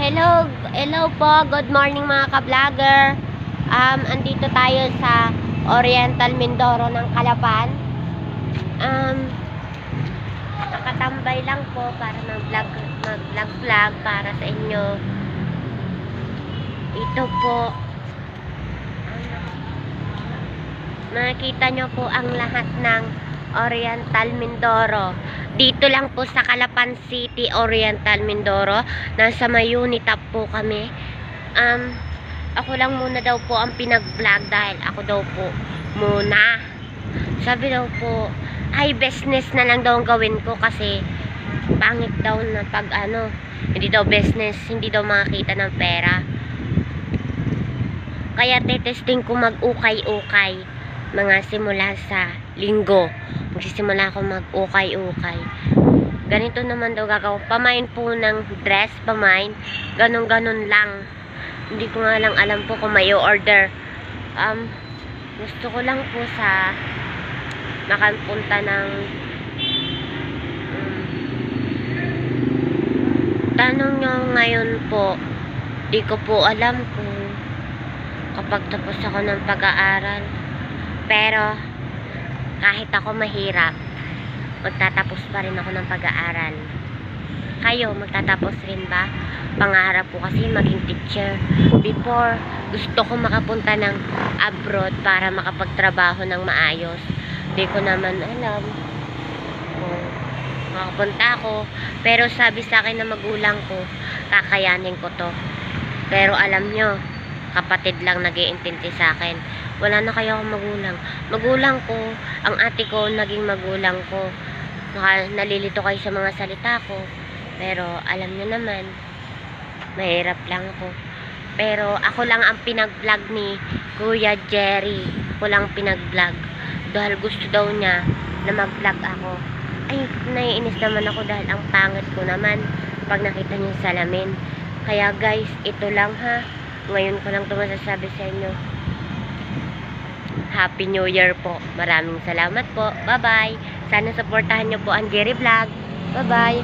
Hello po, good morning mga ka-vlogger. Andito tayo sa Oriental Mindoro ng Calapan. Nakatambay lang po para mag-vlog para sa inyo. Ito po, makikita nyo po ang lahat ng Oriental Mindoro. Dito lang po sa Calapan City, Oriental Mindoro. Nasa Mayunitap po kami. Ako lang muna daw po ang pinag-vlog dahil ako daw po muna. Sabi daw po, ay business na lang daw ang gawin ko kasi pangit daw na pag hindi daw business, hindi daw makakita ng pera. Kaya testing ko mag-ukay-ukay mga simula sa linggo. Magsisimula ako mag-ukay-ukay. Ganito naman daw gagawin. Pamain po ng dress, pamain. Ganon-ganon lang. Hindi ko nga lang alam po kung may order. Gusto ko lang po sa makapunta ng tanong nyo ngayon po. Di ko po alam kung kapag tapos ako ng pag-aaral. Pero kahit ako mahirap, magtatapos pa rin ako ng pag-aaral. Kayo, magtatapos rin ba? Pangarap ko kasi maging teacher. Before, gusto ko makapunta ng abroad para makapagtrabaho ng maayos. Di ko naman alam kung makapunta ako. Pero sabi sa akin na magulang ko, kakayanin ko to. Pero alam nyo, kapatid lang nag-iintindi sa akin. Wala na kayo akong magulang. Magulang ko, ang ate ko naging magulang ko. Nalilito kayo sa mga salita ko. Pero alam nyo naman, mahirap lang ako. Pero ako lang ang pinag-vlog ni Kuya Jerry. Ako lang pinag-vlog. Dahil gusto daw niya na mag-vlog ako. Ay, naiinis naman ako dahil ang pangit ko naman pag nakita niyo yung salamin. Kaya guys, ito lang ha. Ngayon ko lang ito masasabi sa inyo. Happy New Year po. Maraming salamat po. Bye-bye. Sana supportahan nyo po ang Jerry Vlog. Bye-bye.